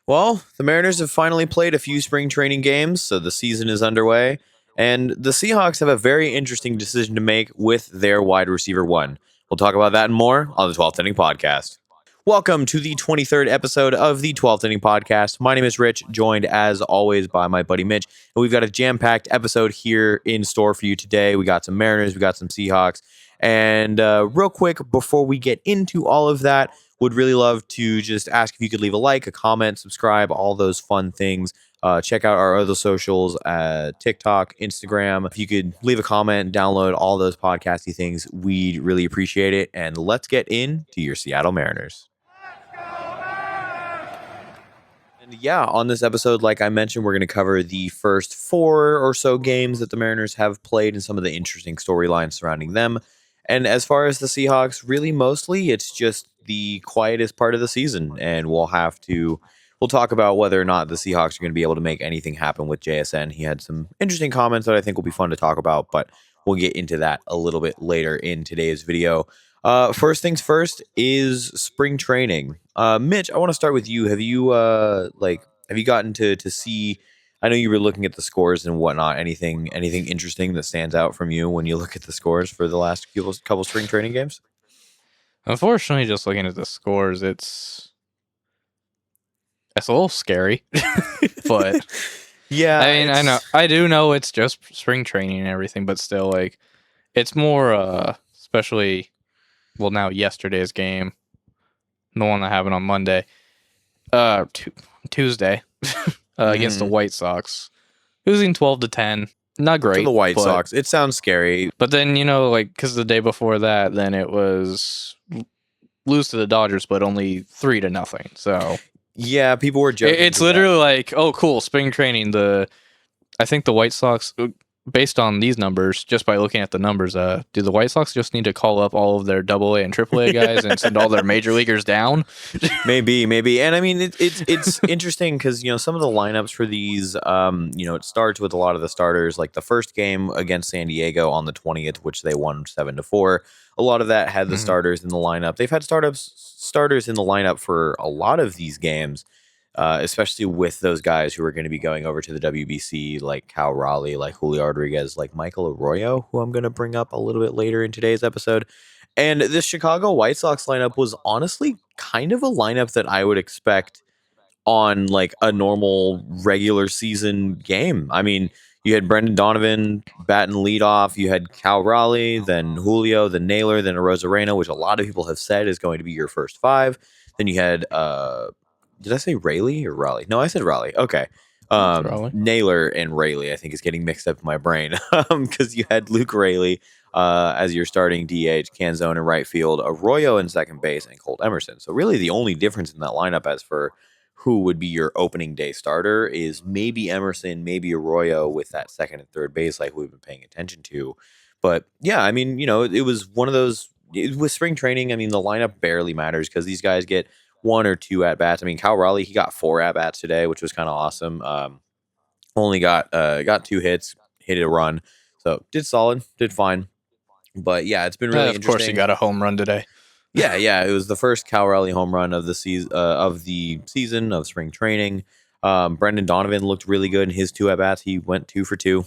Well, the Mariners have finally played a few spring training games, so the season is underway. And the Seahawks have a very interesting decision to make with their wide receiver one. We'll talk about that and more on the 12th Inning Podcast. Welcome to the 23rd episode of the 12th Inning Podcast. My name is Rich, joined as always by my buddy Mitch. And we've got a jam-packed episode here in store for you today. We got some Mariners, we got some Seahawks. And real quick, before we get into all of that, would really love to just ask if you could leave a like, a comment, subscribe, all those fun things. Check out our other socials, TikTok, Instagram. If you could leave a comment, download all those podcasty things, we'd really appreciate it. And let's get into your Seattle Mariners. And yeah, on this episode, like I mentioned, we're going to cover the first 4 or so games that the Mariners have played and some of the interesting storylines surrounding them. And as far as the Seahawks, really mostly it's just the quietest part of the season. And we'll talk about whether or not the Seahawks are going to be able to make anything happen with JSN. He had some interesting comments that I think will be fun to talk about, but we'll get into that a little bit later in today's video. First things first is spring training. Mitch, I want to start with you. Have you gotten to see? I know you were looking at the scores and whatnot. Anything interesting that stands out from you when you look at the scores for the last couple spring training games? Unfortunately, just looking at the scores, it's a little scary. But yeah, I do know it's just spring training and everything, but still, like, it's more, especially, well, now yesterday's game, the one that happened on Monday, Tuesday, against the White Sox, losing 12-10. Not great. To the White Sox. It sounds scary. But then, because the day before that, then it was lose to the Dodgers, but only 3-0. So yeah, people were joking. It's literally like, oh, cool, spring training. I think the White Sox, based on these numbers, just by looking at the numbers, do the White Sox just need to call up all of their AA and AAA guys and send all their major leaguers down? Maybe. And I mean, it's interesting because, some of the lineups for these, it starts with a lot of the starters. Like the first game against San Diego on the 20th, which they won 7-4. A lot of that had the starters in the lineup. They've had starters in the lineup for a lot of these games. Especially with those guys who are going to be going over to the WBC, like Cal Raleigh, like Julio Rodriguez, like Michael Arroyo, who I'm going to bring up a little bit later in today's episode. And this Chicago White Sox lineup was honestly kind of a lineup that I would expect on like a normal regular season game. I mean, you had Brendan Donovan batting leadoff. You had Cal Raleigh, then Julio, then Naylor, then Arozarena, which a lot of people have said is going to be your first 5. Then you had did I say Raleigh or Raleigh? No, I said Raleigh. Okay. Naylor and Raleigh, I think, is getting mixed up in my brain because you had Luke Raleigh as your starting DH, Canzone in right field, Arroyo in second base, and Colt Emerson. So really the only difference in that lineup as for who would be your opening day starter is maybe Emerson, maybe Arroyo with that second and third base like we've been paying attention to. But yeah, I mean, it was one of those with spring training. I mean, the lineup barely matters because these guys get 1 or 2 at bats. I mean, Cal Raleigh, he got 4 at bats today, which was kind of awesome. Only got 2 hits, hit a run, so did solid, did fine. But yeah, it's been really interesting. Of course, he got a home run today. Yeah, it was the first Cal Raleigh home run of the season of spring training. Brendan Donovan looked really good in his 2 at bats. He went 2 for 2,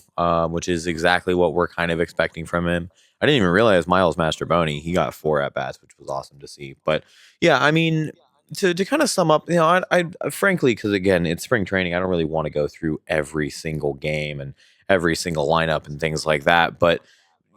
which is exactly what we're kind of expecting from him. I didn't even realize Miles Mastroboni, he got 4 at bats, which was awesome to see. But yeah, I mean, to kind of sum up, I frankly, because again, it's spring training, I don't really want to go through every single game and every single lineup and things like that. But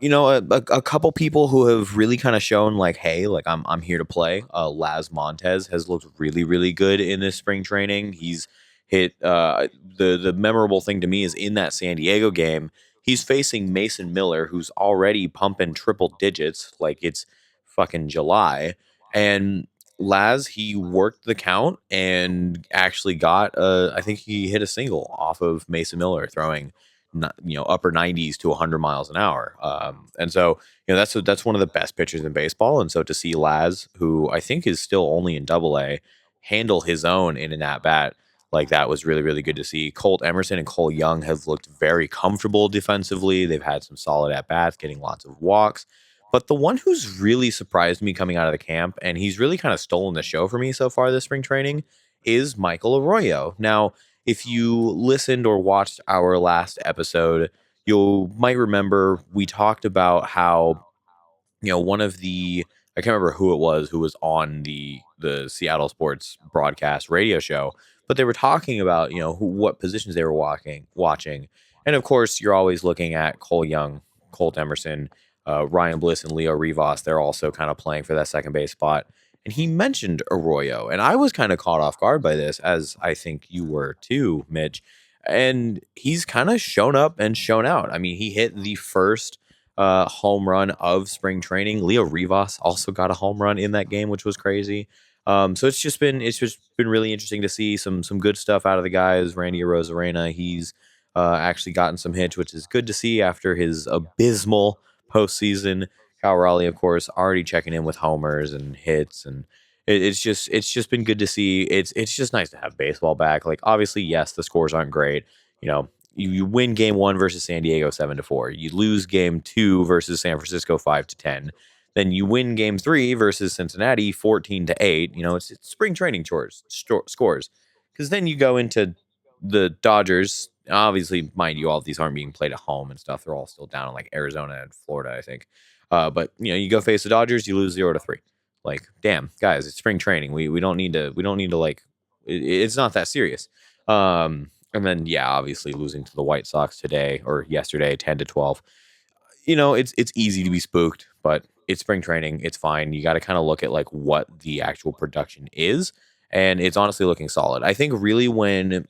a couple people who have really kind of shown like, hey, like I'm here to play. Laz Montez has looked really, really good in this spring training. He's hit the memorable thing to me is in that San Diego game, he's facing Mason Miller, who's already pumping triple digits like it's fucking July, and Laz, he worked the count and actually got I think he hit a single off of Mason Miller throwing upper 90s to 100 miles an hour. And so, that's one of the best pitchers in baseball. And so to see Laz, who I think is still only in AA, handle his own in an at bat like that was really, really good to see. Colt Emerson and Cole Young have looked very comfortable defensively. They've had some solid at bats, getting lots of walks. But the one who's really surprised me coming out of the camp, and he's really kind of stolen the show for me so far this spring training, is Michael Arroyo. Now, if you listened or watched our last episode, you might remember we talked about how one of the I can't remember who it was who was on the Seattle sports broadcast radio show, but they were talking about what positions they were watching, and of course you're always looking at Cole Young, Colt Emerson, Ryan Bliss, and Leo Rivas. They're also kind of playing for that second base spot, and he mentioned Arroyo, and I was kind of caught off guard by this, as I think you were too, Mitch. And he's kind of shown up and shown out. I mean, he hit the first home run of spring training. Leo Rivas also got a home run in that game, which was crazy. So it's just been really interesting to see some good stuff out of the guys. Randy Arozarena, he's actually gotten some hits, which is good to see after his abysmal postseason. Cal Raleigh, of course, already checking in with homers and hits, and it's just been good to see. It's just nice to have baseball back. Like obviously, yes, the scores aren't great. You win game one versus San Diego 7-4. You lose game two versus San Francisco 5-10. Then you win game three versus Cincinnati 14-8. It's spring training scores. Because then you go into the Dodgers. Obviously, mind you, all of these aren't being played at home and stuff. They're all still down in like Arizona and Florida, I think. But you go face the Dodgers, you lose 0-3. Like, damn, guys, it's spring training. We don't need to like. It's not that serious. And then, yeah, obviously losing to the White Sox today or yesterday, 10-12. It's easy to be spooked, but it's spring training. It's fine. You got to kind of look at like what the actual production is, and it's honestly looking solid. I think really when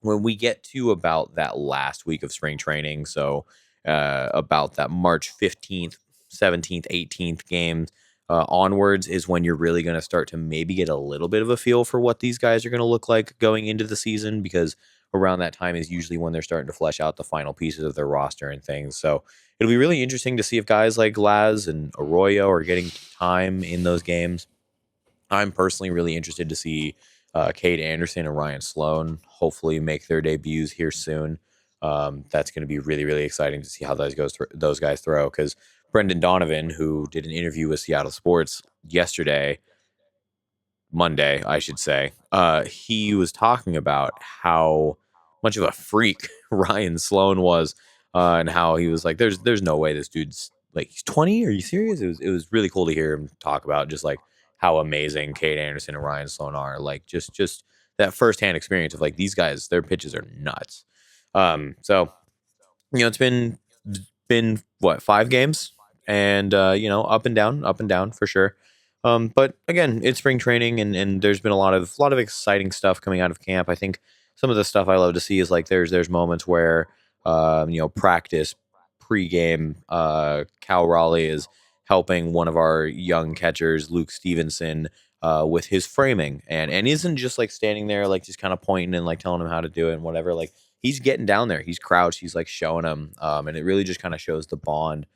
we get to about that last week of spring training, so about that March 15th, 17th, 18th games onwards is when you're really going to start to maybe get a little bit of a feel for what these guys are going to look like going into the season, because around that time is usually when they're starting to flesh out the final pieces of their roster and things. So it'll be really interesting to see if guys like Laz and Arroyo are getting time in those games. I'm personally really interested to see Cade Anderson and Ryan Sloan hopefully make their debuts here soon. That's going to be really, really exciting to see how those guys throw, because Brendan Donovan, who did an interview with Seattle Sports Monday, I should say, he was talking about how much of a freak Ryan Sloan was, and how he was like, "There's no way this dude's like he's 20. Are you serious?" It was really cool to hear him talk about just like how amazing Cade Anderson and Ryan Sloan are. Like just that firsthand experience of like these guys, their pitches are nuts. So it's been what, 5 games, and up and down for sure. But again, it's spring training, and there's been a lot of exciting stuff coming out of camp. I think some of the stuff I love to see is like there's moments where practice pregame, Cal Raleigh is helping one of our young catchers, Luke Stevenson, with his framing, and isn't just like standing there like just kind of pointing and like telling him how to do it and whatever. Like he's getting down there, he's crouched, he's like showing him, and it really just kind of shows the bond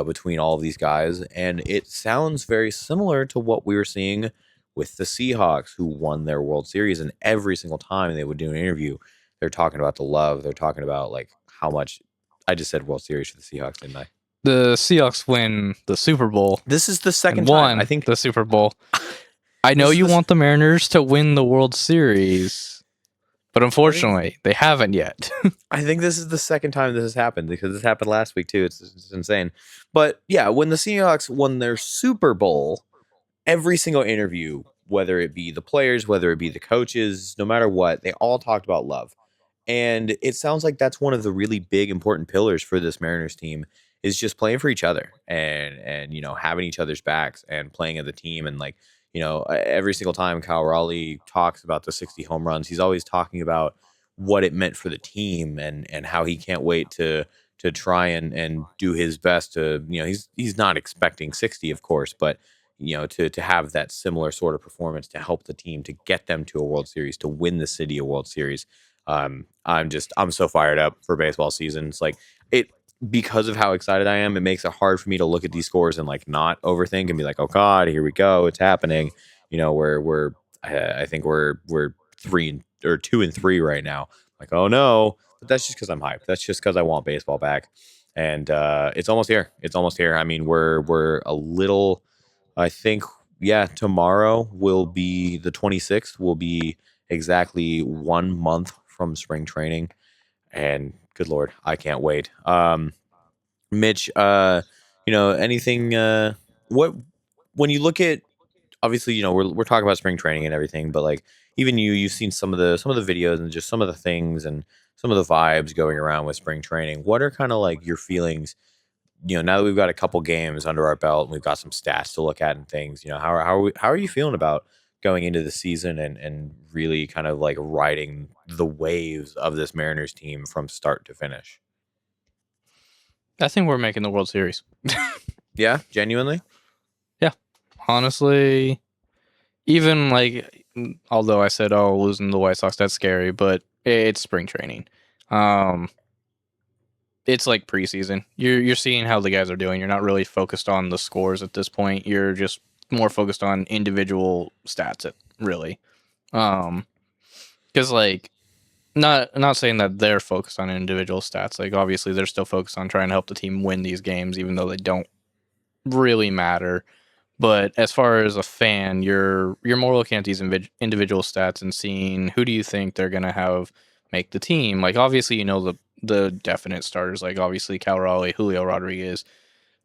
between all of these guys. And it sounds very similar to what we were seeing with the Seahawks, who won their World Series. And every single time they would do an interview, they're talking about the love. They're talking about like how much. I just said World Series for the Seahawks, didn't I? The Seahawks win the Super Bowl. This is the second and time. won I think the Super Bowl. I know you want the Mariners to win the World Series, but unfortunately, they haven't yet. I think this is the second time this has happened, because this happened last week too. It's insane. But yeah, when the Seahawks won their Super Bowl, every single interview, whether it be the players, whether it be the coaches, no matter what, they all talked about love. And it sounds like that's one of the really big important pillars for this Mariners team, is just playing for each other, and having each other's backs and playing as a team. And like every single time Kyle Raleigh talks about the 60 home runs, he's always talking about what it meant for the team, and how he can't wait to try and do his best to he's not expecting 60, of course, but to have that similar sort of performance to help the team to get them to a World Series, to win the city a World Series. I'm so fired up for baseball season. It's like it, because of how excited I am, it makes it hard for me to look at these scores and like not overthink and be like, oh God, here we go, it's happening. I think we're 2-3 right now. Like, oh no, but that's just because I'm hyped. That's just because I want baseball back, and it's almost here. It's almost here. I mean, we're a little. I think, yeah, tomorrow will be the 26th. Will be exactly 1 month from spring training, and good lord, I can't wait. Mitch, anything? What when you look at, obviously, we're talking about spring training and everything, but like even you've seen some of the videos and just some of the things and some of the vibes going around with spring training. What are kind of like your feelings? Now that we've got a couple games under our belt and we've got some stats to look at and things, how are you feeling about going into the season and really kind of like riding the waves of this Mariners team from start to finish? I think we're making the World Series. Yeah, genuinely. Yeah, honestly, even like, although I said, oh, losing the White Sox, that's scary, but it's spring training. Um, it's like preseason. You're seeing how the guys are doing. You're not really focused on the scores at this point. You're just more focused on individual stats. Really, because like, not saying that they're focused on individual stats. Like, obviously, they're still focused on trying to help the team win these games, even though they don't really matter. But as far as a fan, you're more looking at these individual stats and seeing who do you think they're gonna have make the team. Like, obviously, the definite starters. Like, obviously, Cal Raleigh, Julio Rodriguez.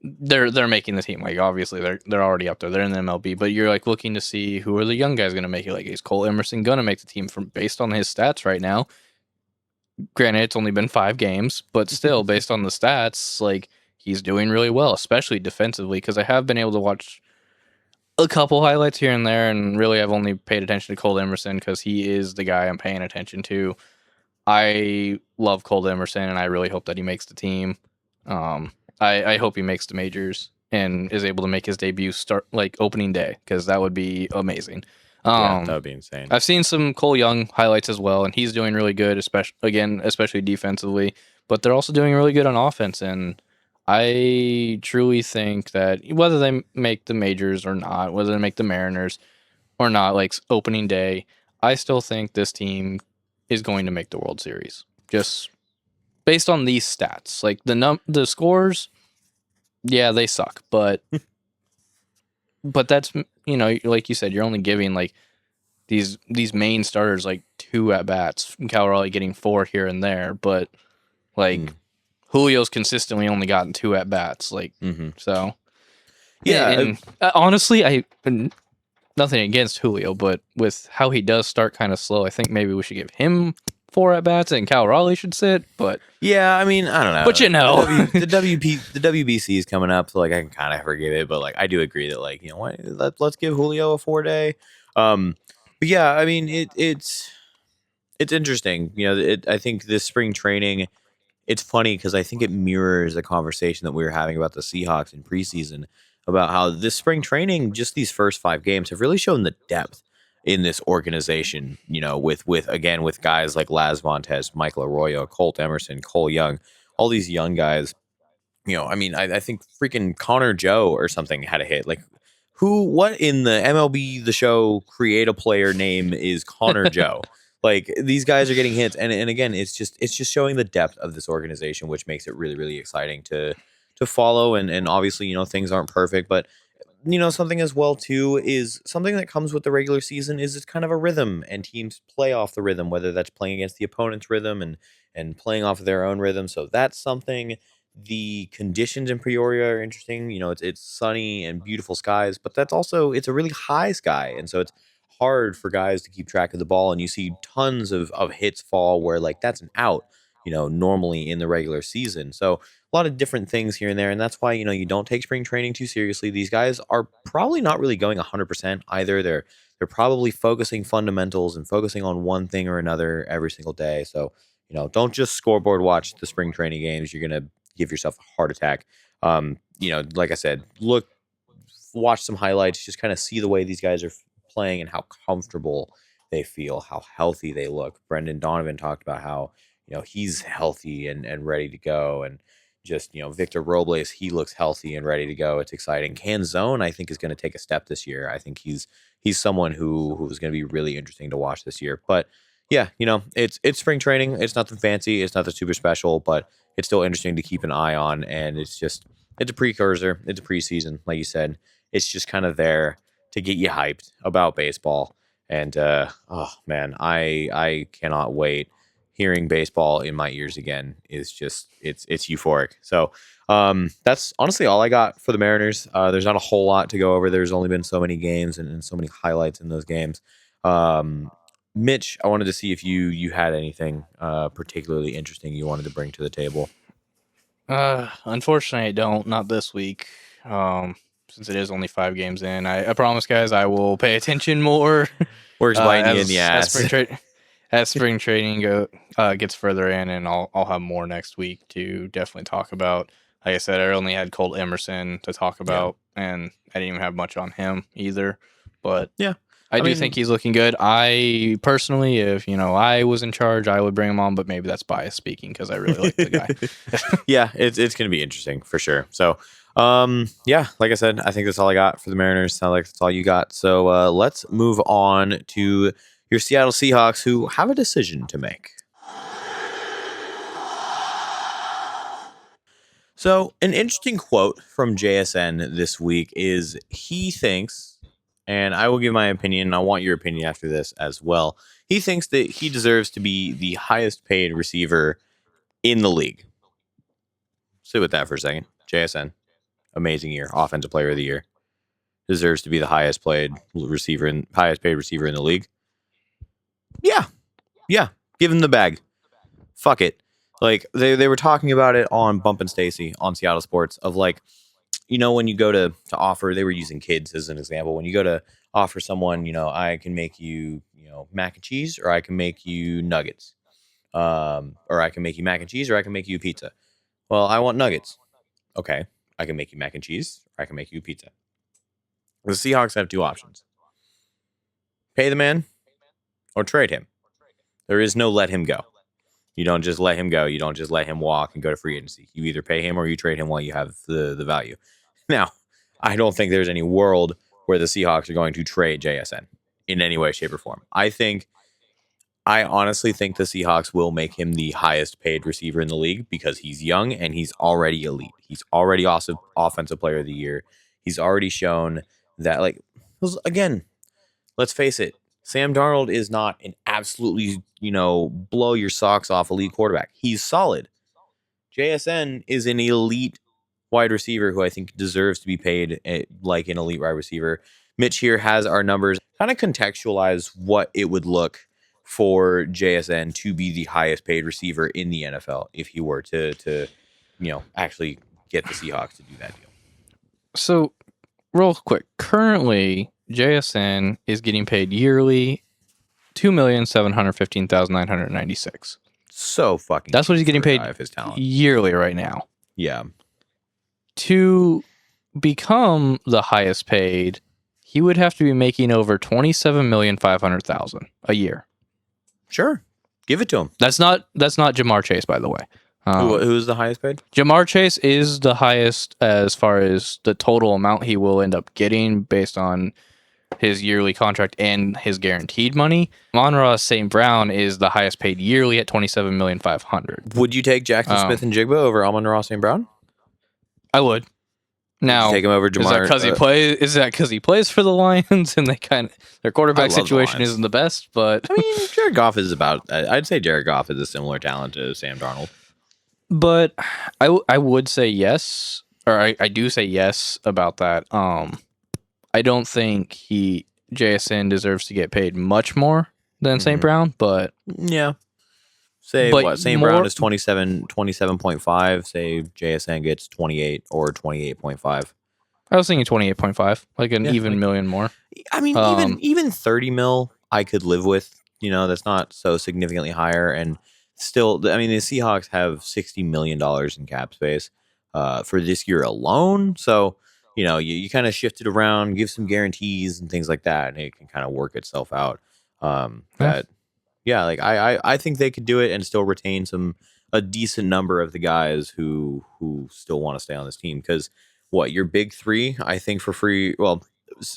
They're making the team. Like, obviously, they're already up there. They're in the MLB. But you're like looking to see who are the young guys gonna make it. Like, is Cole Emerson gonna make the team from based on his stats right now? Granted, it's only been 5 games, but still, based on the stats, like, he's doing really well, especially defensively. Because I have been able to watch a couple highlights here and there, and really I've only paid attention to Cole Emerson because he is the guy I'm paying attention to. I love Cole Emerson, and I really hope that he makes the team. I hope he makes the majors and is able to make his debut start like opening day, because that would be amazing. Yeah, that would be insane. I've seen some Cole Young highlights as well, and he's doing really good, especially defensively. But they're also doing really good on offense, and I truly think that whether they make the majors or not, whether they make the Mariners or not, like opening day, I still think this team is going to make the World Series. Just based on these stats, like the scores, yeah, they suck, but that's, like you said, you're only giving like these main starters like 2 at bats. Cal Raleigh getting 4 here and there, but like Julio's consistently only gotten 2 at bats. Like, so Yeah, and honestly, nothing against Julio, but with how he does start kind of slow, I think maybe we should give him 4 at bats and Cal Raleigh should sit. But yeah, I mean, I don't know. But the WBC is coming up, so like I can kind of forgive it, but like I do agree that, like, what, let's give Julio a 4-day. But yeah, I mean, it's interesting. I think this spring training, it's funny because I think it mirrors a conversation that we were having about the Seahawks in preseason, about how this spring training, just these first 5 games, have really shown the depth in this organization. With guys like Laz Montez, Michael Arroyo, Colt Emerson, Cole Young, all these young guys. I mean, I think freaking Connor Joe or something had a hit. Like, what in the MLB The Show create a player name is Connor Joe? Like, these guys are getting hits, and again, it's just showing the depth of this organization, which makes it really, really exciting to follow. And obviously, things aren't perfect, but something as well too is something that comes with the regular season is it's kind of a rhythm, and teams play off the rhythm, whether that's playing against the opponent's rhythm and playing off of their own rhythm. So that's something. The conditions in Peoria are interesting. It's sunny and beautiful skies, but it's a really high sky, and so it's hard for guys to keep track of the ball. And you see tons of hits fall where, like, that's an out. Normally in the regular season. So a lot of different things here and there, and that's why you don't take spring training too seriously. These guys are probably not really going 100% either. They're probably focusing fundamentals and focusing on one thing or another every single day. So don't just scoreboard watch the spring training games. You're gonna give yourself a heart attack. Like I said, watch some highlights, just kind of see the way these guys are playing and how comfortable they feel, how healthy they look. Brendan Donovan talked about how he's healthy and ready to go, and just Victor Robles, he looks healthy and ready to go. It's exciting. Canzone, I think, is going to take a step this year. I think he's someone who's going to be really interesting to watch this year. But yeah, it's spring training. It's nothing fancy. It's nothing super special, but it's still interesting to keep an eye on. And it's a precursor. It's a preseason, like you said. It's just kind of there to get you hyped about baseball. And oh man, I cannot wait. Hearing baseball in my ears again is just it's euphoric. So that's honestly all I got for the Mariners. There's not a whole lot to go over. There's only been so many games and so many highlights in those games. Um, Mitch, I wanted to see if you had anything particularly interesting you wanted to bring to the table. Unfortunately, I don't. Not this week. Since it is only 5 games in, I promise, guys, I will pay attention more. Works biting you in the As ass. spring training gets further in, and I'll have more next week to definitely talk about. Like I said, I only had Colt Emerson to talk about, and I didn't even have much on him either. But Yeah. I do mean, think he's looking good. I personally, if I was in charge, I would bring him on, but maybe that's bias speaking because I really like the guy. Yeah, it's going to be interesting for sure. So, yeah, like I said, I think that's all I got for the Mariners. Sounds like that's all you got. So let's move on to your Seattle Seahawks, who have a decision to make. So, an interesting quote from JSN this week is he thinks, and I will give my opinion, and I want your opinion after this as well. He thinks that he deserves to be the highest paid receiver in the league. Sit with that for a second. JSN, amazing year, offensive player of the year, deserves to be the highest paid receiver in the league. Yeah, give him the bag. Fuck it. Like they were talking about it on Bump and Stacy on Seattle Sports of like, when you go to offer, they were using kids as an example. When you go to offer someone, I can make you, mac and cheese, or I can make you nuggets, or I can make you mac and cheese, or I can make you pizza. Well, I want nuggets. Okay, I can make you mac and cheese, or I can make you pizza. The Seahawks have 2 options: pay the man, or trade him. There is no let him go. You don't just let him go. You don't just let him walk and go to free agency. You either pay him or you trade him while you have the value. Now, I don't think there's any world where the Seahawks are going to trade JSN in any way, shape, or form. I honestly think the Seahawks will make him the highest paid receiver in the league because he's young and he's already elite. He's already awesome offensive player of the year. He's already shown that, like, again, let's face it, Sam Darnold is not an absolutely, blow your socks off elite quarterback. He's solid. JSN is an elite wide receiver who I think deserves to be paid like an elite wide receiver. Mitch here has our numbers, kind of contextualize what it would look for JSN to be the highest paid receiver in the NFL if he were to actually get the Seahawks to do that deal. So, real quick, currently JSN is getting paid yearly $2,715,996. So fucking. That's what he's getting paid his talent yearly right now. Yeah. To become the highest paid, he would have to be making over $27,500,000 a year. Sure, give it to him. That's not Jamar Chase, by the way. Who's the highest paid? Jamar Chase is the highest as far as the total amount he will end up getting based on his yearly contract and his guaranteed money. Amon-Ra St. Brown is the highest paid yearly at $27,500,000. Would you take Jackson Smith-Njigba over Amon-Ra St. Brown? I would. Now, take him over Jamar. Is that because he plays for the Lions and their quarterback situation isn't the best? But I mean, Jared Goff is I'd say Jared Goff is a similar talent to Sam Darnold. But I would say yes, or I do say yes about that. I don't think JSN deserves to get paid much more than St. Brown, but yeah. Say what? St. Brown is 27.5. Say JSN gets 28 or 28.5. I was thinking 28.5, like an even million more. I mean, even 30 mil, I could live with. That's not so significantly higher. And still, I mean, the Seahawks have $60 million in cap space for this year alone. So, you kind of shift it around, give some guarantees and things like that, and it can kind of work itself out. Yeah, like I think they could do it and still retain a decent number of the guys who still want to stay on this team. Because your big 3, I think for free. Well,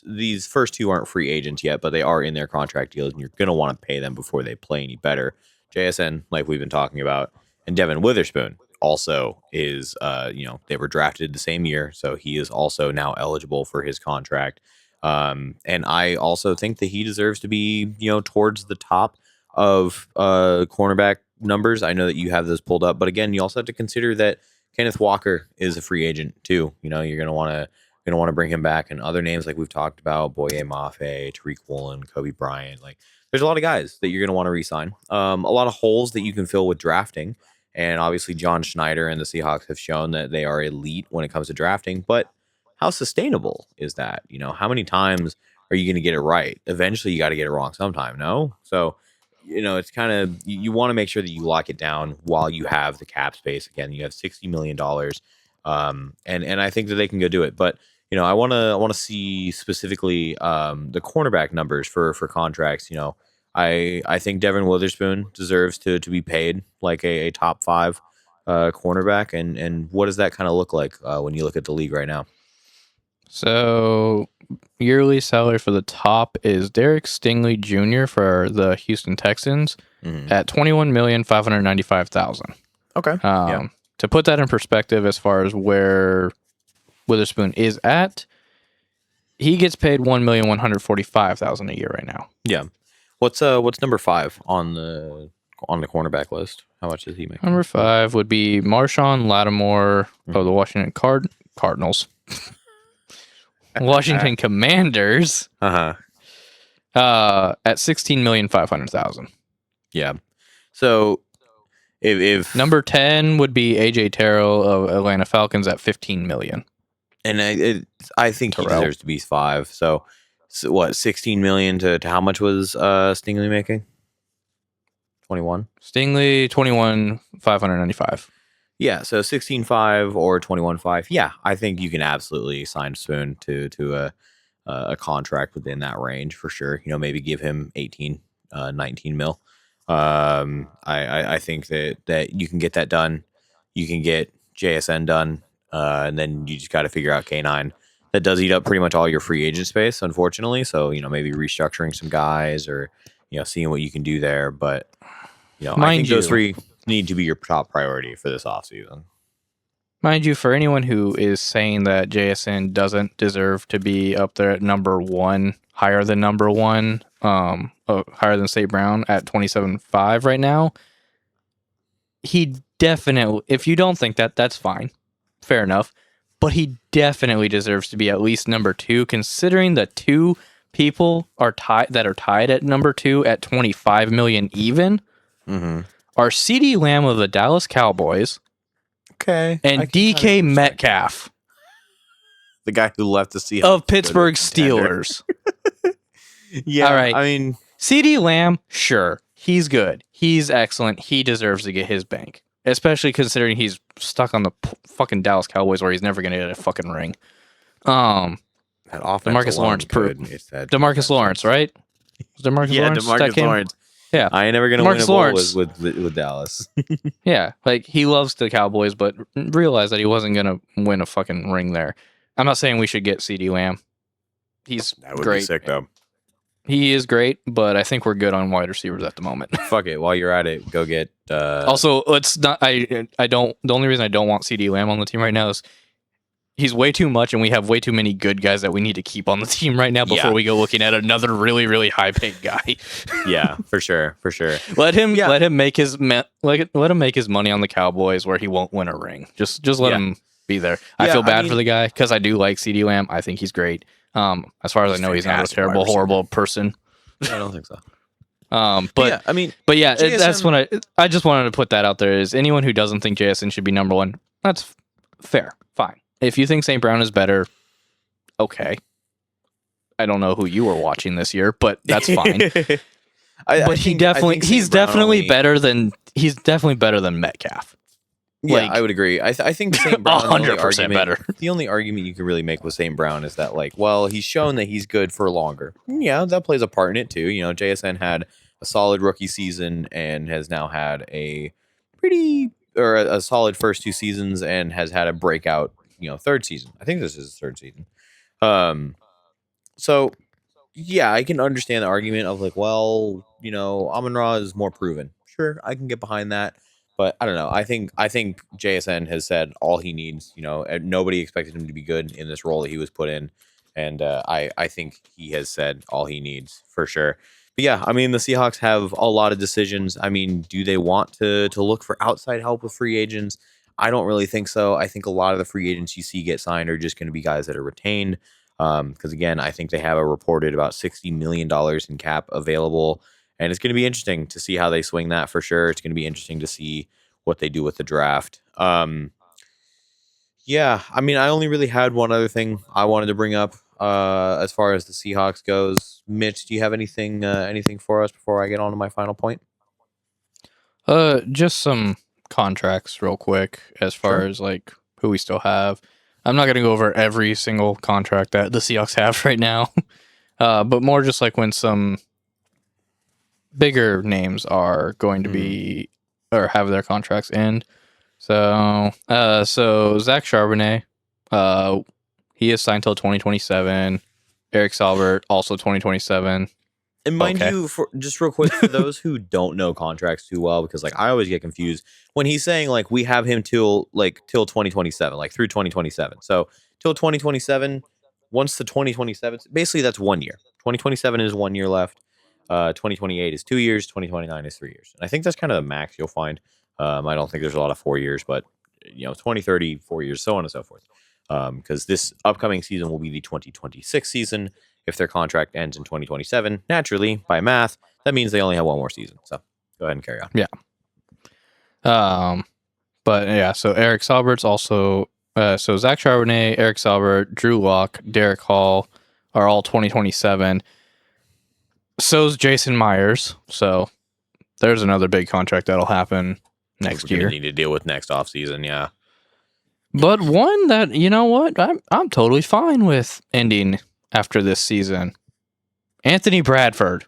these first 2 aren't free agents yet, but they are in their contract deals, and you're gonna want to pay them before they play any better. JSN, like we've been talking about, and Devin Witherspoon also is. They were drafted the same year, so he is also now eligible for his contract. And I also think that he deserves to be, towards the top of cornerback numbers. I know that you have those pulled up, but again, you also have to consider that Kenneth Walker is a free agent too. You're gonna want to bring him back, and other names like we've talked about, Boye Mafe, Tariq Woolen, Kobe Bryant. Like, there's a lot of guys that you're gonna want to re-sign. A lot of holes that you can fill with drafting, and obviously John Schneider and the Seahawks have shown that they are elite when it comes to drafting, but how sustainable is that? How many times are you going to get it right? Eventually, you got to get it wrong sometime, no? So, it's kind of, you want to make sure that you lock it down while you have the cap space. Again, you have $60 million, and I think that they can go do it. But I want to see specifically the cornerback numbers for contracts. I think Devin Witherspoon deserves to be paid like a top five cornerback, and what does that kind of look like when you look at the league right now? So yearly salary for the top is Derek Stingley Jr. for the Houston Texans at $21,595,000. Okay. Yeah. To put that in perspective, as far as where Witherspoon is at, he gets paid $1,145,000 a year right now. Yeah. What's number 5 on the cornerback list? How much does he make? Number 5 would be Marshawn Lattimore of the Washington Cardinals. Washington Commanders. At $16,500,000. Yeah. So if number 10 would be AJ Terrell of Atlanta Falcons at $15 million. And I think he deserves to be 5. So what, 16 million to how much was Stingley making? 21. Stingley 21,595. Yeah, so 16.5 or 21.5. Yeah, I think you can absolutely sign Spoon to a contract within that range for sure. Maybe give him 18, 19 mil. I think that you can get that done. You can get JSN done, and then you just got to figure out K9. That does eat up pretty much all your free agent space, unfortunately. So maybe restructuring some guys or seeing what you can do there. But I think those three need to be your top priority for this offseason. Mind you, for anyone who is saying that JSN doesn't deserve to be up there at number 1, higher than number 1, higher than St. Brown at 27.5 right now, he definitely, if you don't think that, that's fine. Fair enough. But he definitely deserves to be at least number 2, considering the 2 people are tied at number 2 at 25 million even. Are CeeDee Lamb of the Dallas Cowboys, okay, and DK Metcalf, the guy who left the Seahawks of Pittsburgh Steelers. Yeah, all right. I mean, CeeDee Lamb, sure, he's good, he's excellent, he deserves to get his bank, especially considering he's stuck on the fucking Dallas Cowboys where he's never going to get a fucking ring. That offense DeMarcus Lawrence proved. DeMarcus Lawrence, right? DeMarcus Lawrence. DeMarcus Lawrence. Yeah, I ain't never gonna win a ball with Dallas. Yeah, like he loves the Cowboys, but realized that he wasn't gonna win a fucking ring there. I'm not saying we should get CeeDee Lamb. He's that would great. Be sick though. He is great, but I think we're good on wide receivers at the moment. Fuck it. While you're at it, go get. Also, let's not. I don't. The only reason I don't want CeeDee Lamb on the team right now is he's way too much, and we have way too many good guys that we need to keep on the team right now before we go looking at another really, really high paid guy. Yeah, for sure. Let him make his money on the Cowboys where he won't win a ring. Just let him be there. I feel bad for the guy because I do like CeeDee Lamb. I think he's great. As far as I know, he's not a terrible, horrible person. I don't think so. But JSN, that's when I just wanted to put that out there. Is anyone who doesn't think JSN should be number 1? That's fair, fine. If you think St. Brown is better, okay. I don't know who you were watching this year, but that's fine. He's definitely better than Metcalf. Yeah, I would agree. I think St. Brown 100% better. The only argument you can really make with St. Brown is that, like, well, he's shown that he's good for longer. Yeah, that plays a part in it too. JSN had a solid rookie season and has now had a solid first 2 seasons and has had a breakout, third season. I think this is his 3rd season. So yeah, I can understand the argument of like, well, Amon-Ra is more proven. Sure, I can get behind that. But I don't know. I think JSN has said all he needs. Nobody expected him to be good in this role that he was put in, And I think he has said all he needs for sure. But yeah, I mean, the Seahawks have a lot of decisions. I mean, do they want to look for outside help with free agents? I don't really think so. I think a lot of the free agents you see get signed are just going to be guys that are retained. Because again, I think they have a reported about $60 million in cap available. And it's going to be interesting to see how they swing that for sure. It's going to be interesting to see what they do with the draft. Yeah, I mean, I only really had one other thing I wanted to bring up as far as the Seahawks goes. Mitch, do you have anything for us before I get on to my final point? Just some contracts real quick as far Sure. as like who we still have. I'm not gonna go over every single contract that the Seahawks have right now, but more just like when some bigger names are going to be or have their contracts end. So Zach Charbonnet, he is signed till 2027. Eric Salbert also 2027. And mind Okay. you, for just real quick, for those who don't know contracts too well, because like I always get confused when he's saying like we have him till 2027, like through 2027. So till 2027, once the 2027, basically that's 1 year. 2027 is 1 year left. 2028 is 2 years. 2029 is 3 years. And I think that's kind of the max you'll find. I don't think there's a lot of 4 years, but 2030, 4 years, so on and so forth. Because this upcoming season will be the 2026 season. If their contract ends in 2027, naturally, by math, that means they only have one more season. So go ahead and carry on. Yeah. But yeah, so Eric Salbert's also so Zach Charbonnet, Eric Salbert, Drew Lock, Derek Hall are all 2027. So's Jason Myers. So there's another big contract that'll happen next We're year. gonna need to deal with next offseason, yeah. But one that, you know what, I'm totally fine with ending after this season. Anthony Bradford.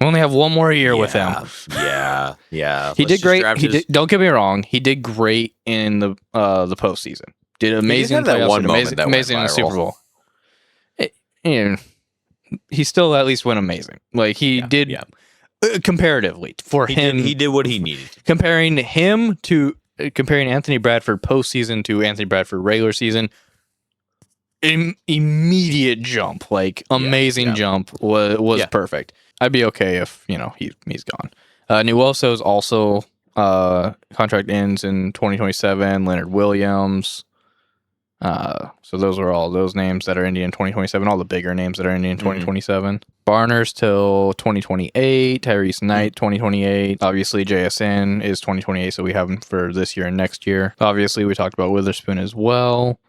We only have one more year with him. Yeah. He Let's did just great. draft He his- did, don't get me wrong. He did great in the postseason. Did amazing. had that playoffs, one did moment that went amazing in the Super viral. Bowl. He still at least went amazing. Like he did Yeah. Comparatively for him. He did what he needed. Comparing Anthony Bradford postseason to Anthony Bradford regular season. Immediate jump, like amazing jump was perfect. I'd be okay if he's gone. Nuoso's also contract ends in 2027. Leonard Williams. So those are all those names that are ending in 2027. All the bigger names that are ending in 2027. Barner's till 2028. Tyrese Knight 2028. Obviously JSN is 2028, so we have him for this year and next year. Obviously we talked about Witherspoon as well.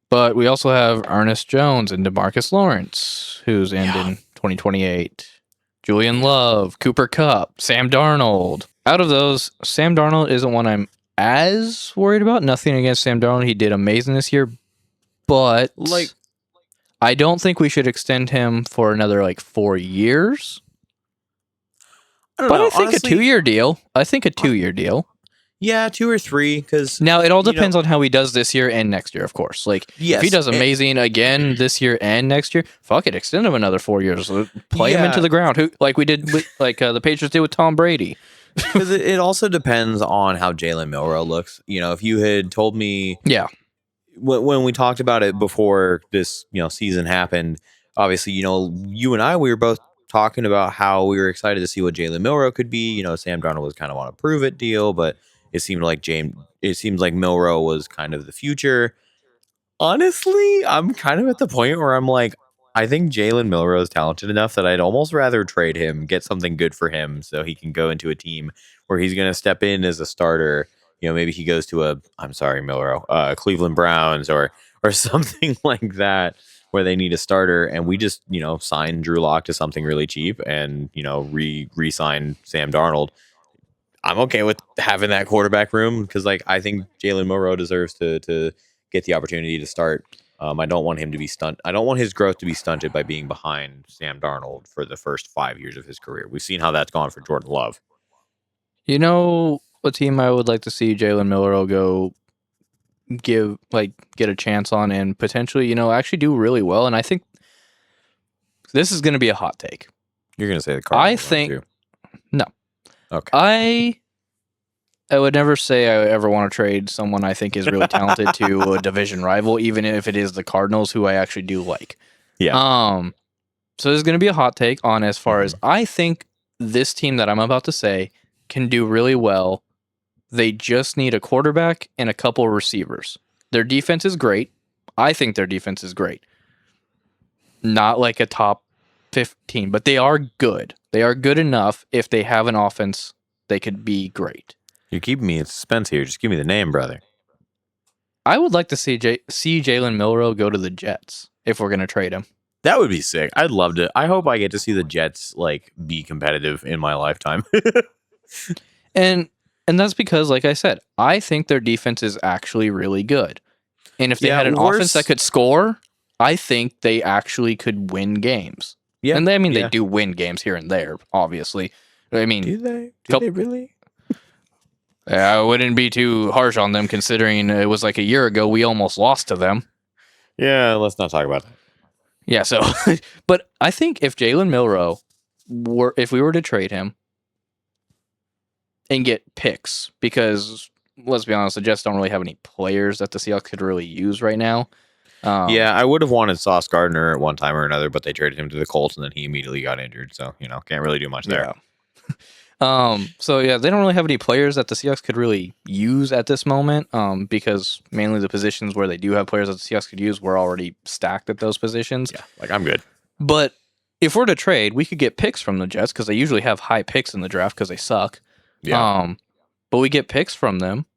But we also have Ernest Jones and DeMarcus Lawrence, who's ending 2028. Julian Love, Cooper Kupp, Sam Darnold. Out of those, Sam Darnold isn't one I'm as worried about. Nothing against Sam Darnold. He did amazing this year. But I don't think we should extend him for another 4 years. I don't but know. I think Honestly, a 2-year deal. I think a 2-year deal. Yeah, 2 or 3. Because now it all depends on how he does this year and next year, of course. If he does amazing again this year and next year, fuck it, extend him another 4 years. Play him into the ground, like we did with the Patriots did with Tom Brady. Because it also depends on how Jalen Milroe looks. If you had told me, when we talked about it before this season happened, obviously you and I, we were both talking about how we were excited to see what Jalen Milroe could be. Sam Darnold was kind of on a prove it deal, but it seemed like Milroe was kind of the future. Honestly, I'm kind of at the point where I'm like, I think Jalen Milroe is talented enough that I'd almost rather trade him, get something good for him, so he can go into a team where he's going to step in as a starter. Maybe he goes to Milroe, Cleveland Browns or something like that, where they need a starter, and we just sign Drew Lock to something really cheap, and re-sign Sam Darnold. I'm okay with having that quarterback room because I think Jalen Milroe deserves to get the opportunity to start. I don't want him to be I don't want his growth to be stunted by being behind Sam Darnold for the first 5 years of his career. We've seen how that's gone for Jordan Love. What team I would like to see Jalen Milroe go get a chance on and potentially, actually do really well. And I think this is going to be a hot take. You're going to say the Cardinals? I think no. Okay. I I would never say I ever want to trade someone I think is really talented to a division rival, even if it is the Cardinals, who I actually do like. Yeah. So there's going to be a hot take on as far as I think this team that I'm about to say can do really well. They just need a quarterback and a couple receivers. Their defense is great. I think their defense is great. Not like a top 15, but they are good. They are good enough. If they have an offense, they could be great. You're keeping me in suspense here. Just give me the name, brother. I would like to see Jalen Milroe go to the Jets if we're going to trade him. That would be sick. I'd love to. I hope I get to see the Jets like be competitive in my lifetime. And that's because, like I said, I think their defense is actually really good. And if they had an offense that could score, I think they actually could win games. Yeah, and they do win games here and there, obviously. I mean, do they? Do they really? I wouldn't be too harsh on them, considering it was like a year ago we almost lost to them. Yeah, let's not talk about that. Yeah, so, but I think if Jalen Milroe if we were to trade him and get picks, because let's be honest, the Jets don't really have any players that the Seahawks could really use right now. Yeah, I would have wanted Sauce Gardner at one time or another, but they traded him to the Colts and then he immediately got injured. So, can't really do much there. So yeah, they don't really have any players that the Seahawks could really use at this moment, because mainly the positions where they do have players that the Seahawks could use were already stacked at those positions. Yeah, like I'm good. But if we're to trade, we could get picks from the Jets because they usually have high picks in the draft because they suck. Yeah. But we get picks from them.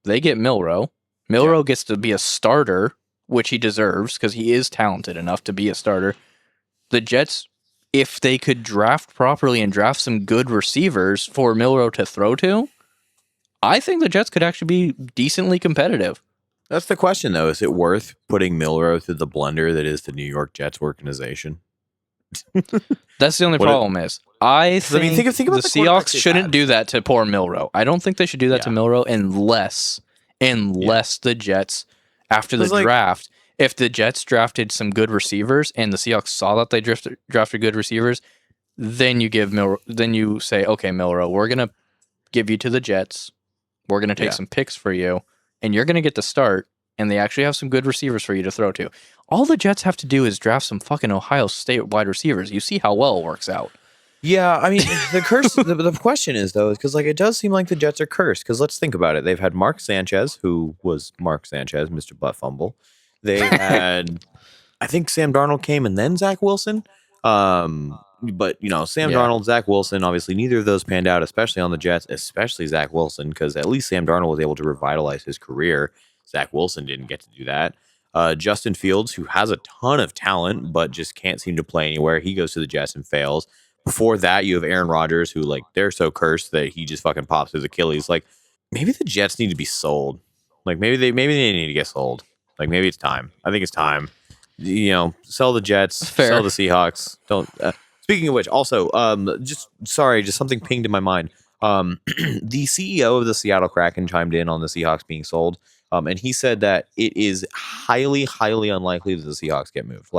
They get Milroe. Milroe gets to be a starter, which he deserves because he is talented enough to be a starter. The Jets, if they could draft properly and draft some good receivers for Milroe to throw to, I think the Jets could actually be decently competitive. That's the question, though. Is it worth putting Milroe through the blender that is the New York Jets organization? That's the only problem is I think think about the Seahawks shouldn't do that to poor Milroe. I don't think they should do that to Milroe unless the Jets, after the draft, if the Jets drafted some good receivers and the Seahawks saw that they drafted good receivers, then you say, okay, Milroe, we're gonna give you to the Jets. We're gonna take some picks for you, and you're gonna get to start. And they actually have some good receivers for you to throw to. All the Jets have to do is draft some fucking Ohio State wide receivers. You see how well it works out. Yeah, I mean, the curse. the question is though, because it does seem like the Jets are cursed. Because let's think about it. They've had Mark Sanchez, who was Mark Sanchez, Mr. Butt Fumble. They had, I think Sam Darnold came and then Zach Wilson. But Sam Darnold, Zach Wilson, obviously neither of those panned out, especially on the Jets, especially Zach Wilson, because at least Sam Darnold was able to revitalize his career. Zach Wilson didn't get to do that. Justin Fields, who has a ton of talent, but just can't seem to play anywhere. He goes to the Jets and fails. Before that, you have Aaron Rodgers, who they're so cursed that he just fucking pops his Achilles. Maybe the Jets need to be sold. Maybe they need to get sold. Maybe it's time. I think it's time. Sell the Jets, sell the Seahawks. Don't. Speaking of which, also, just something pinged in my mind. The CEO of the Seattle Kraken chimed in on the Seahawks being sold. And he said that it is highly, highly unlikely that the Seahawks get moved.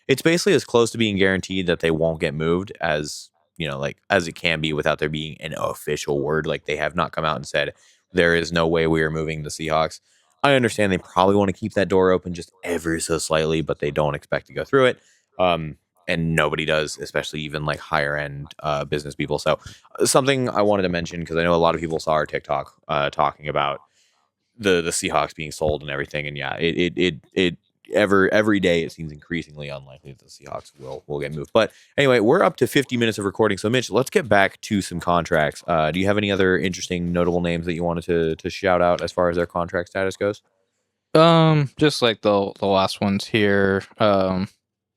It's basically as close to being guaranteed that they won't get moved as it can be without there being an official word. They have not come out and said there is no way we are moving the Seahawks. I understand they probably want to keep that door open just ever so slightly, but they don't expect to go through it. And nobody does, especially even higher end business people. So something I wanted to mention, because I know a lot of people saw our TikTok talking about the Seahawks being sold and everything, and every day it seems increasingly unlikely that the Seahawks will get moved. But anyway, we're up to 50 minutes of recording, so Mitch, let's get back to some contracts. Do you have any other interesting, notable names that you wanted to shout out as far as their contract status goes? Just like the last ones here.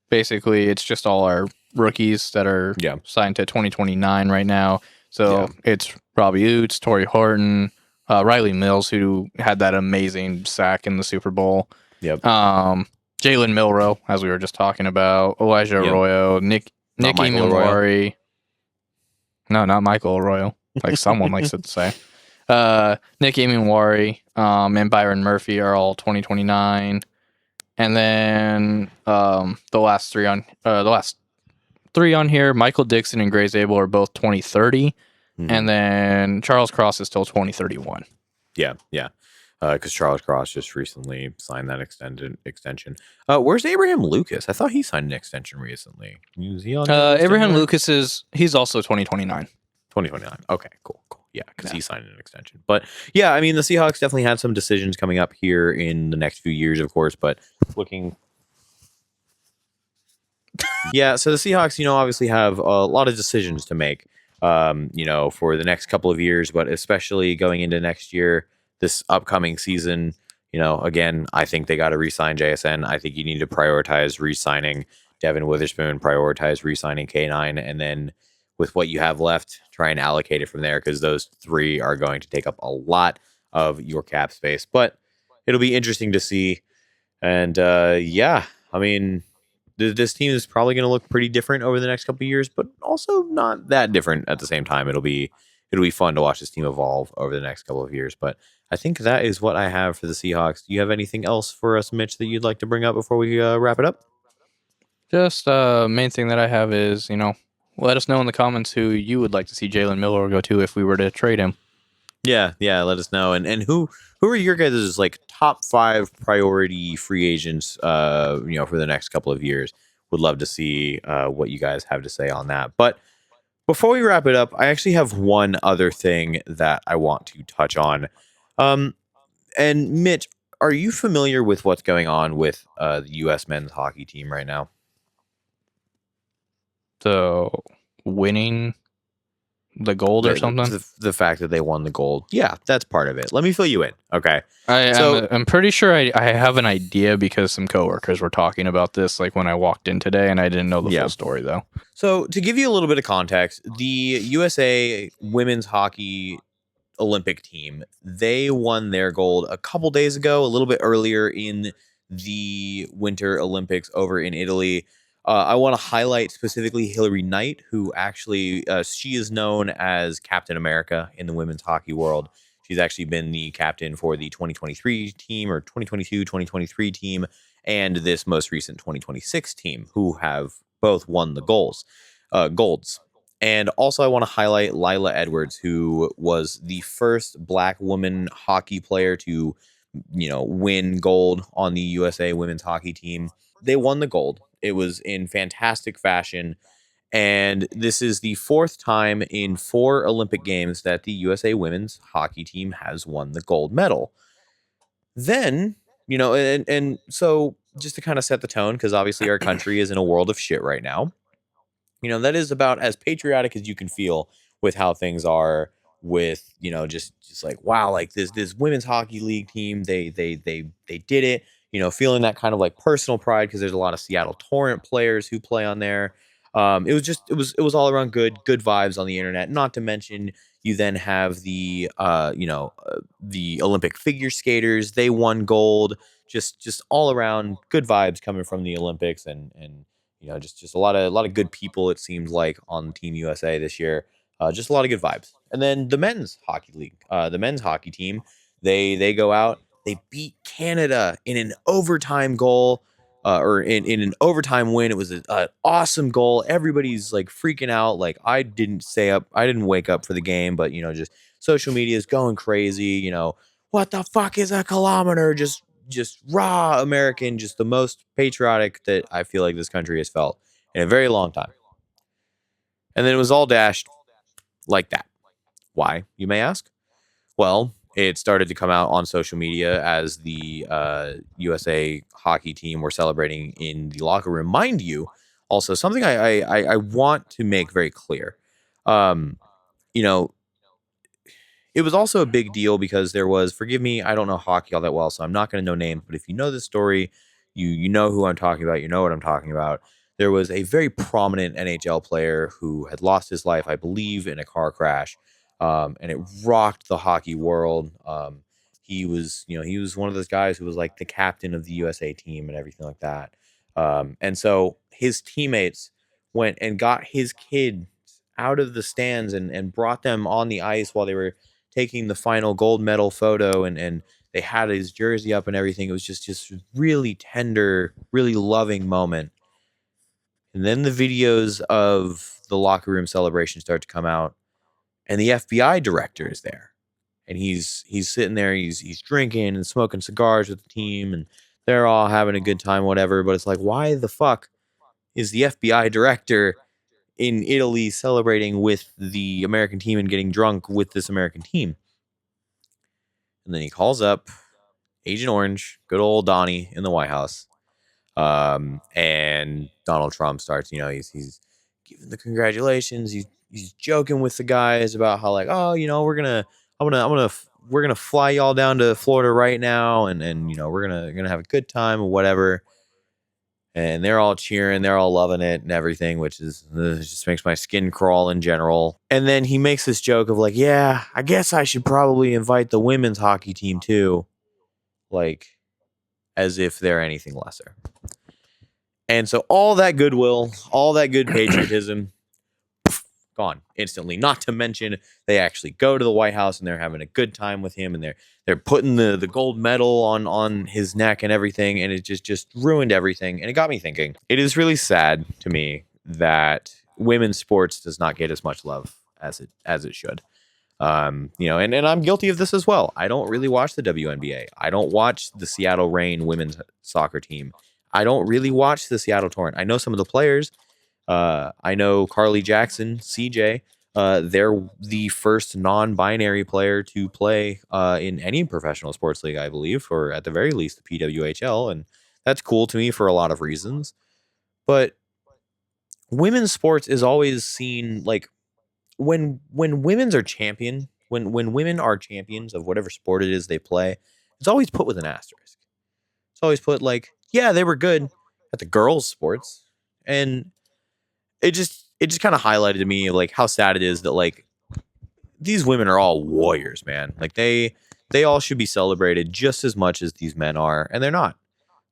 Basically, it's just all our rookies that are signed to 2029 right now. So it's Robbie Oots, Torrey Horton, Riley Mills, who had that amazing sack in the Super Bowl. Yep. Jalen Milroe, as we were just talking about, Elijah Arroyo, Nick Eamon. No, not Michael Arroyo, like someone likes to say. Nick Eamon, and Byron Murphy are all 2029. And then the last three on here, Michael Dixon and Gray Zabel are both 2030. And then Charles Cross is till 2031. Yeah, yeah. Because Charles Cross just recently signed that extension. Where's Abraham Lucas? I thought he signed an extension recently. Is he on your list Abraham anywhere? Lucas he's also 2029. 2029. Okay, cool. Yeah, because Yeah. he signed an extension. But yeah, I mean, the Seahawks definitely had some decisions coming up here in the next few years, of course. But looking, yeah, so the Seahawks, obviously have a lot of decisions to make, for the next couple of years, but especially going into next year, this upcoming season. Again, I think they got to re-sign JSN. I think you need to prioritize re-signing Devin Witherspoon, prioritize re-signing K9, and then with what you have left, try and allocate it from there because those three are going to take up a lot of your cap space. But it'll be interesting to see. And yeah, I mean, this team is probably going to look pretty different over the next couple of years, but also not that different at the same time. It'll be fun to watch this team evolve over the next couple of years. But I think that is what I have for the Seahawks. Do you have anything else for us, Mitch, that you'd like to bring up before we wrap it up? Just main thing that I have is, let us know in the comments who you would like to see Jalen Miller go to if we were to trade him. Yeah, let us know. And who are your guys' like top 5 priority free agents for the next couple of years? Would love to see what you guys have to say on that. But before we wrap it up, I actually have one other thing that I want to touch on. And Mitch, are you familiar with what's going on with the U.S. men's hockey team right now? So winning the gold or something? The fact that they won the gold. Yeah, that's part of it. Let me fill you in. Okay. I'm pretty sure I have an idea because some coworkers were talking about this like when I walked in today, and I didn't know the full story though. So to give you a little bit of context, the USA women's hockey Olympic team, they won their gold a couple days ago, a little bit earlier in the Winter Olympics over in Italy. I want to highlight specifically Hillary Knight, who actually she is known as Captain America in the women's hockey world. She's actually been the captain for the 2023 team or 2022-2023 team and this most recent 2026 team, who have both won the golds. And also, I want to highlight Lila Edwards, who was the first Black woman hockey player to, win gold on the USA women's hockey team. They won the gold. It was in fantastic fashion. And this is the 4th time in 4 Olympic Games that the USA women's hockey team has won the gold medal. Then, and so just to kind of set the tone, because obviously our country is in a world of shit right now. That is about as patriotic as you can feel with how things are with, just like, wow, like this women's hockey league team, they did it, feeling that kind of like personal pride because there's a lot of Seattle Torrent players who play on there. It was all around good vibes on the internet. Not to mention you then have the the Olympic figure skaters, they won gold, just all around good vibes coming from the Olympics and just a lot of good people, it seems like, on Team USA this year. Just a lot of good vibes. And then the men's hockey league, the men's hockey team, they go out, they beat Canada in an overtime goal, or in an overtime win. It was an awesome goal. Everybody's like freaking out. Like I didn't wake up for the game, but just social media is going crazy. What the fuck is a kilometer? Just raw American, just the most patriotic that I feel like this country has felt in a very long time. And then it was all dashed like that. Why, you may ask? Well, it started to come out on social media as the USA hockey team were celebrating in the locker room. Mind you, also something I want to make very clear. Um, you know, it was also a big deal because there was, forgive me, I don't know hockey all that well, so I'm not going to know names, but if you know this story, you know who I'm talking about, you know what I'm talking about. There was a very prominent NHL player who had lost his life, I believe, in a car crash, and it rocked the hockey world. He was one of those guys who was like the captain of the USA team and everything like that. And so his teammates went and got his kid out of the stands and brought them on the ice while they were taking the final gold medal photo, and they had his jersey up and everything. It was just really tender, really loving moment. And then the videos of the locker room celebration start to come out, and the FBI director is there, and he's sitting there, he's drinking and smoking cigars with the team, and they're all having a good time, whatever. But it's like, why the fuck is the FBI director in Italy celebrating with the American team and getting drunk with this American team? And then he calls up Agent Orange, good old Donnie in the White House. And Donald Trump starts, he's giving the congratulations. He's joking with the guys about how, like, oh, we're gonna fly y'all down to Florida right now, and we're gonna have a good time or whatever. And they're all cheering, they're all loving it and everything, which is just makes my skin crawl in general. And then he makes this joke of like, yeah, I guess I should probably invite the women's hockey team too, like as if they're anything lesser. And so all that goodwill, all that good patriotism, gone instantly. Not to mention they actually go to the White House and they're having a good time with him, and they're putting the gold medal on his neck and everything, and it just ruined everything. And it got me thinking. It is really sad to me that women's sports does not get as much love as it should. And I'm guilty of this as well. I don't really watch the WNBA. I don't watch the Seattle Reign women's soccer team. I don't really watch the Seattle Torrent. I know some of the players. I know Carly Jackson, CJ. They're the first non-binary player to play in any professional sports league, I believe, or at the very least the PWHL, and that's cool to me for a lot of reasons. But women's sports is always seen like when women's are champion, when women are champions of whatever sport it is they play, it's always put with an asterisk. It's always put like, yeah, they were good at the girls' sports, and it just kind of highlighted to me like how sad it is that like these women are all warriors, man. Like they all should be celebrated just as much as these men are, and they're not.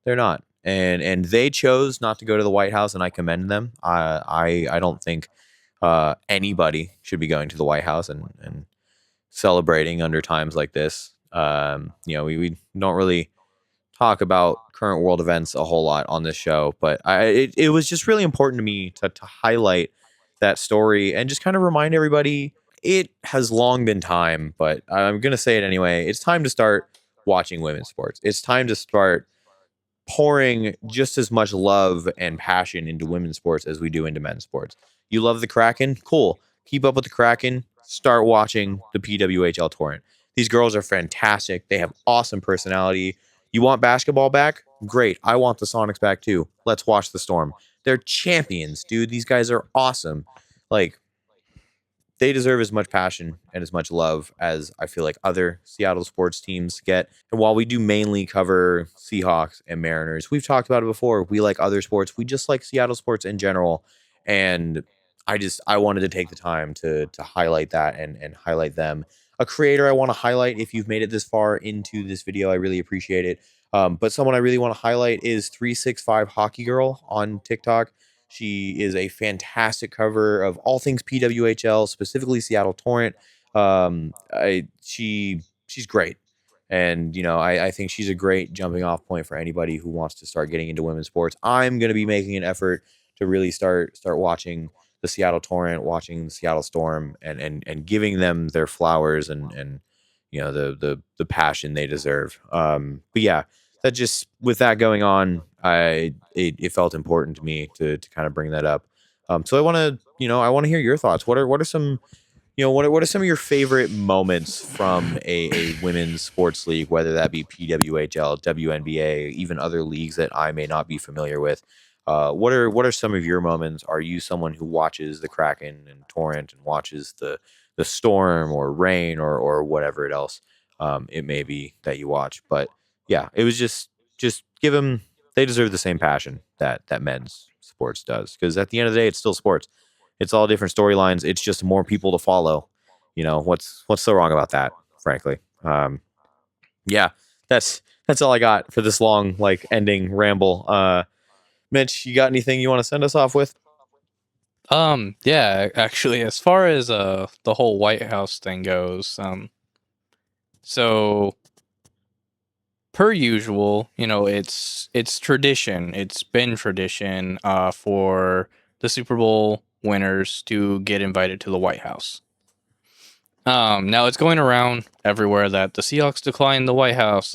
They're not. And they chose not to go to the White House, and I commend them. I don't think anybody should be going to the White House and celebrating under times like this. We don't really talk about current world events a whole lot on this show, but it was just really important to me to highlight that story and just kind of remind everybody it has long been time, but I'm going to say it anyway. It's time to start watching women's sports. It's time to start pouring just as much love and passion into women's sports as we do into men's sports. You love the Kraken? Cool. Keep up with the Kraken. Start watching the PWHL Torrent. These girls are fantastic. They have awesome personality. You want basketball back? Great. I want the Sonics back too. Let's watch the Storm. They're champions, dude. These guys are awesome. Like, they deserve as much passion and as much love as I feel like other Seattle sports teams get. And while we do mainly cover Seahawks and Mariners, we've talked about it before. We like other sports. We just like Seattle sports in general. And I wanted to take the time to highlight that and highlight them. A creator I want to highlight, if you've made it this far into this video, I really appreciate it. But someone I really want to highlight is 365 Hockey Girl on TikTok. She is a fantastic cover of all things PWHL, specifically Seattle Torrent. She's great, and I think she's a great jumping off point for anybody who wants to start getting into women's sports. I'm going to be making an effort to really start watching the Seattle Torrent, watching the Seattle Storm, and giving them their flowers and the passion they deserve. But yeah, that just with that going on, it felt important to me to kind of bring that up. So I want to hear your thoughts. What are some what are some of your favorite moments from a women's sports league, whether that be PWHL, WNBA, even other leagues that I may not be familiar with? What are some of your moments? Are you someone who watches the Kraken and Torrent and watches the Storm or Rain or whatever else it may be that you watch? But yeah, it was just give them, they deserve the same passion that men's sports does, because at the end of the day, it's still sports. It's all different storylines. It's just more people to follow. What's so wrong about that, frankly? Yeah, that's all I got for this long ending ramble. Mitch, you got anything you want to send us off with? Yeah, actually, as far as the whole White House thing goes, so per usual, it's tradition. It's been tradition for the Super Bowl winners to get invited to the White House. Now it's going around everywhere that the Seahawks declined the White House.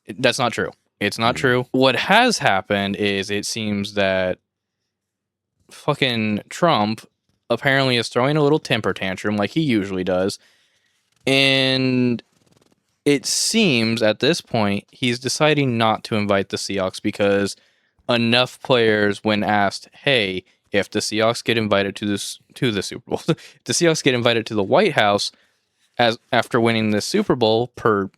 That's not true. It's not true. What has happened is it seems that fucking Trump apparently is throwing a little temper tantrum like he usually does. And it seems at this point he's deciding not to invite the Seahawks because enough players, when asked, hey, if the Seahawks get invited to the Super Bowl, if the Seahawks get invited to the White House as after winning the Super Bowl per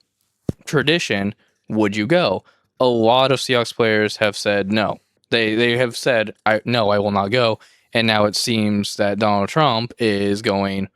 tradition, would you go? A lot of Seahawks players have said no. They have said I will not go. And now it seems that Donald Trump is going,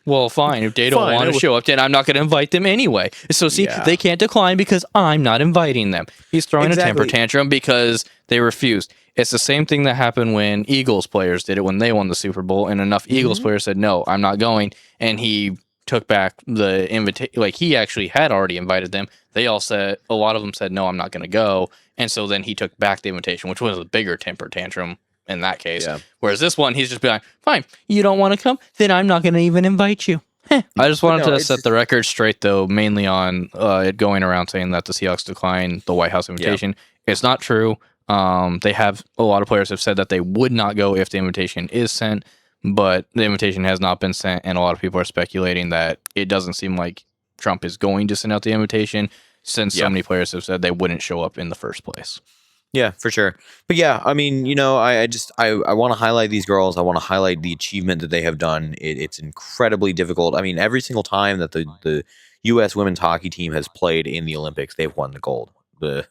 well, fine. If they don't want to show up, then I'm not going to invite them anyway. So see, they can't decline because I'm not inviting them. He's throwing a temper tantrum because they refused. It's the same thing that happened when Eagles players did it when they won the Super Bowl, and enough Eagles players said, no, I'm not going. And he took back the invitation. Like, he actually had already invited them. They all said, a lot of them said, no, I'm not going to go. And so then he took back the invitation, which was a bigger temper tantrum in that case. Yeah. Whereas this one, he's just be like, fine, you don't want to come? Then I'm not going to even invite you. I just wanted to set the record straight, though, mainly on it going around saying that the Seahawks declined the White House invitation. Yeah. It's not true. They have a lot of players have said that they would not go if the invitation is sent, but the invitation has not been sent, and a lot of people are speculating that it doesn't seem like Trump is going to send out the invitation since so many players have said they wouldn't show up in the first place. Yeah, for sure. But yeah, I mean, you know, I want to highlight these girls. I want to highlight the achievement that they have done. It's incredibly difficult. I mean, every single time that the U.S. women's hockey team has played in the Olympics, they've won the gold. The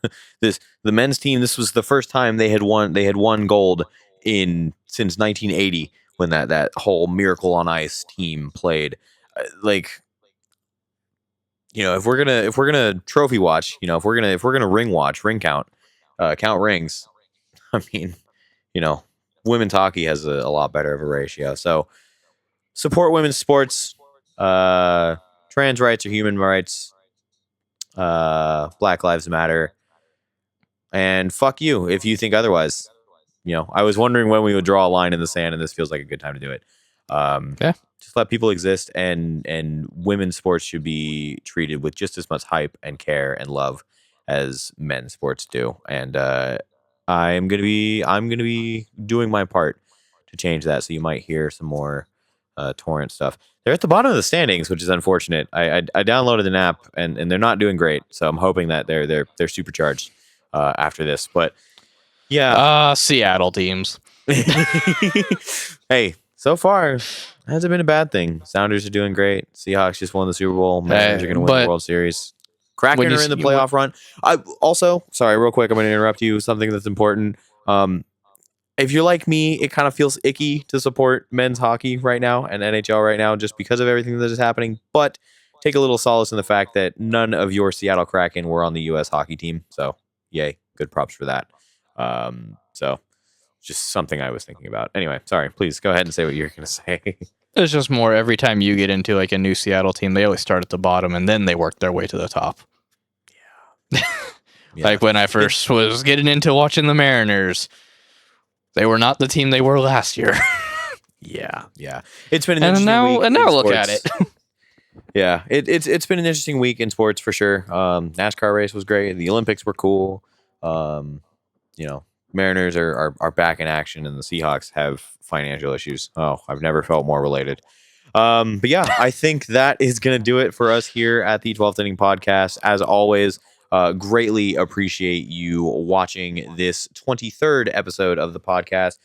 men's team, this was the first time they had won gold since 1980 when that whole Miracle on Ice team played. Like, you know, if we're gonna trophy watch, you know, if we're gonna ring count rings, I mean, you know, women's hockey has a lot better of a ratio. So support women's sports. Trans rights are human rights. Black Lives Matter. And fuck you if you think otherwise. You know, I was wondering when we would draw a line in the sand, and this feels like a good time to do it. Just let people exist, and women's sports should be treated with just as much hype and care and love as men's sports do. And I'm gonna be doing my part to change that. So you might hear some more torrent stuff. They're at the bottom of the standings, which is unfortunate. I downloaded an app, and they're not doing great. So I'm hoping that they're supercharged after this. But yeah, Seattle teams. Hey, so far hasn't been a bad thing. Sounders are doing great. Seahawks just won the Super Bowl. Mariners are going to win the World Series. Kraken are in the playoff run. I also, sorry, real quick, I'm going to interrupt you. Something that's important. If you're like me, it kind of feels icky to support men's hockey right now and NHL right now just because of everything that is happening. But take a little solace in the fact that none of your Seattle Kraken were on the U.S. hockey team. So, yay, good props for that. So, just something I was thinking about. Anyway, sorry. Please go ahead and say what you're going to say. It's just more every time you get into like a new Seattle team, they always start at the bottom and then they work their way to the top. Yeah. Like when I first was getting into watching the Mariners, they were not the team they were last year. Yeah. It's been an interesting week. And now look at it. Yeah, it's been an interesting week in sports for sure. NASCAR race was great. The Olympics were cool. You know, Mariners are back in action, and the Seahawks have financial issues. Oh, I've never felt more related. But yeah, I think that is going to do it for us here at the 12th Inning Podcast. As always, greatly appreciate you watching this 23rd episode of the podcast.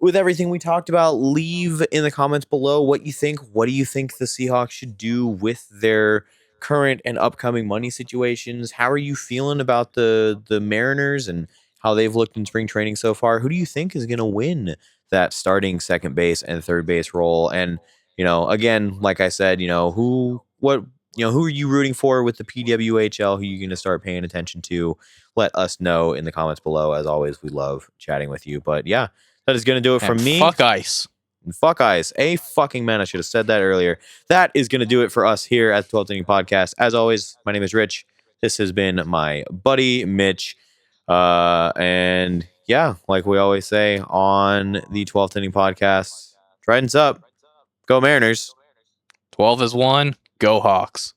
With everything we talked about, leave in the comments below what you think. What do you think the Seahawks should do with their current and upcoming money situations? How are you feeling about the Mariners and how they've looked in spring training so far? Who do you think is going to win that starting second base and third base role? And, you know, again, like I said, who are you rooting for with the PWHL? Who are you going to start paying attention to? Let us know in the comments below. As always, we love chatting with you. But yeah, that is going to do it from me. Fuck ice. And fuck ice. A fucking man. I should have said that earlier. That is going to do it for us here at the 12th Inning Podcast. As always, my name is Rich. This has been my buddy, Mitch. And yeah, like we always say on the 12th Inning Podcast, Trident's up. Go Mariners. 12 is 1. Go Hawks.